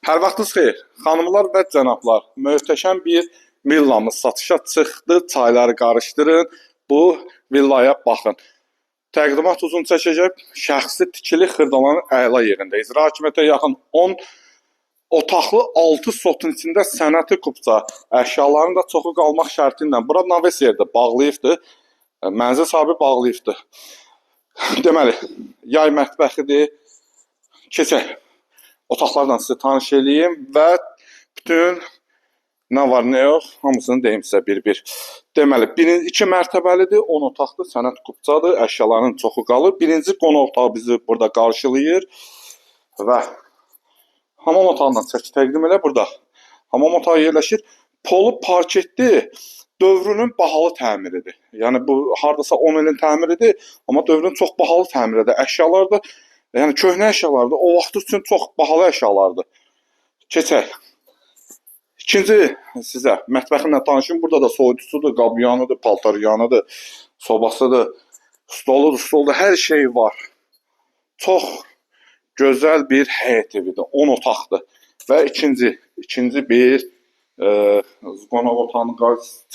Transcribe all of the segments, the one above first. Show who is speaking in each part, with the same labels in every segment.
Speaker 1: Hər vaxtınız xeyir. Xanımlar və cənablar, möhtəşəm bir villamız satışa çıxdı. Çayları qarışdırın. Bu villaya baxın. Təqdimat uzun çəkəcək. Şəxsi tikili Xırdalanın əla yerində. İcra hakimiyyətə yaxın 10 otaqlı 6 sotun içində sənəti kupça. Əşyaların da çoxu qalmaq şərti ilə. Bura naves yerdə bağlayıbdı. Mənzil sahibi bağlayıbdı. Deməli, yay mətbəxidir. Keçək. Otaqlardan sizə tanış edeyim və bütün nə var, nə yox, hamısını deyim sizə bir-bir. Deməli, iki mərtəbəlidir, 10 otaqdır, sənət kupçadır, əşyaların çoxu qalır. Birinci qonaq otağı bizi burada qarşılayır və hamam otağından çəki təqdim elə burada. Hamam otağı yerləşir. Polu parketli dövrünün bahalı təmiridir. Yəni bu hardasa 10 ilin təmiridir, amma dövrün çox bahalı təmiridir. Əşyalar da yəni köhnə əşyalardır, o vaxt üçün çox bahalı əşyalardır. Keçək. İkinci sizə mətbəximlə tanışım. Burada da soyuducudur, qabyanıdır, paltaryanıdır, sobasıdır, stoludur, hər şey var. Çox gözəl bir həyət evidir, 10 otaqdır. Və ikinci bir qonaq otağını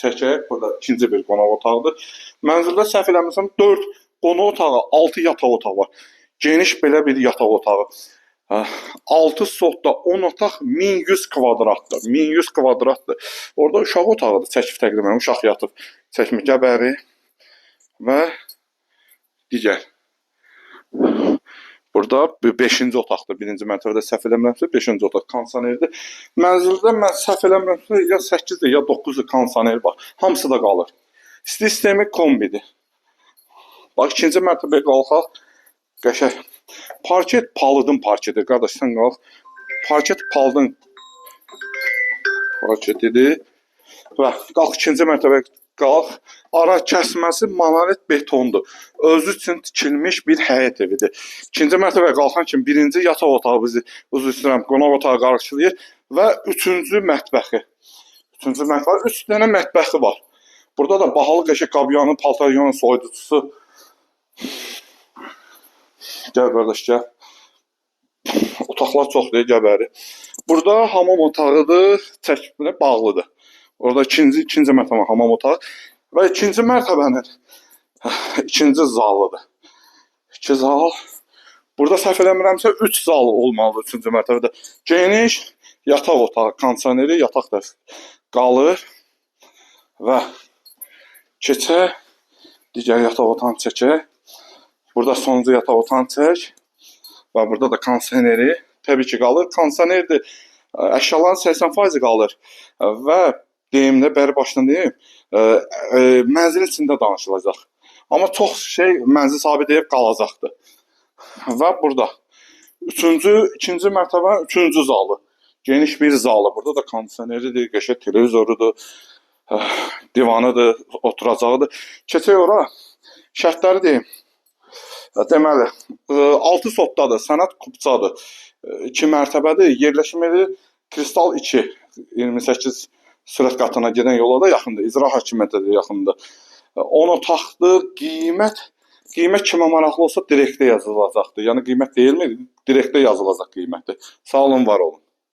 Speaker 1: çəkək. Burada ikinci bir qonaq otağıdır. Mənzildə səhv eləmirsəm 4 qonaq otağı, 6 yataq otağı var. Geniş belə bir yataq otağı. 6 sotda 10 otaq 1100 kvadratdır. 1100 kvadratdır. Orada uşaq otağıdır. Çəkib təqdim edirəm. Uşaq yatıb. Çəkmə gəbəri və digər. Burada 5-ci otaqdır. Birinci mərtəbədə səhv eləmirəmsə 5-ci otaq kondisionerdir. Mənzildə mən səhv eləmirəmsə ya 8-dir ya 9-dur kondisioner var. Hamısı da qalır. İsti sistemi kombidir. Bax, ikinci mərtəbəyə qalxaq. Qəşəng. Parket palıdın parketidir. Qardaş, sən qalx. Parket palıdın parketidir. Və qalx ikinci mərtəbəyə qalx. Ara kəsməsi monolit betondur. Özü üçün tikilmiş bir həyət evidir. İkinci mərtəbəyə qalxan kimi birinci yataq otağı bizi uzun istəyirəm qonaq otağı qarşılayır və üçüncü mətbəxi. Üçüncü mətbəxi 3 dənə mətbəxi var. Burada da bahalı qəşəng qabyanı, paltaryanı, soyuducusu. Gəl qardaş, gəl. Otaqlar çoxdur, gəbəri. Burada hamam otağıdır, çəkiblə bağlıdır. Orada ikinci mərtəbə hamam otağı və ikinci mərtəbənin ikinci zalıdır. 2 zal. Burada səhv eləmirəmsə 3 zal olmalıdır üçüncü mərtəbədə. Geniş yataq otağı, kondisioneri, yataq da qalır və keçək. Digər yataq otağını çəkək. Burada sonuncu yataq otağını çək və burada da kondisioneri təbii ki qalır. Kondisionerdir, əşyaların 80% qalır və deyimdə bəri başdan deyim, mənzilin içində danışılacaq. Amma çox şey mənzil sahibi deyib qalacaqdır. Və burada ikinci mərtəbə 3-cü zalı. Geniş bir zalı. Burada da kondisioneridir, qəşəng televizorudur, divanıdır, oturacağıdır. Keçək ora. Şərtləri deyim. Deməli, 6 sotdadır, sənət kupçadır, 2 mərtəbədir, yerləşim evi Kristal 2, 28 sürət qatına gedən yola da yaxındır, icra hakimiyyətə də yaxındır. 10 otaqdır, qiymət kimə maraqlı olsa direktə yazılacaqdır. Yəni qiymət deyilmir, direktə yazılacaq qiymətdir. Sağ olun, var olun.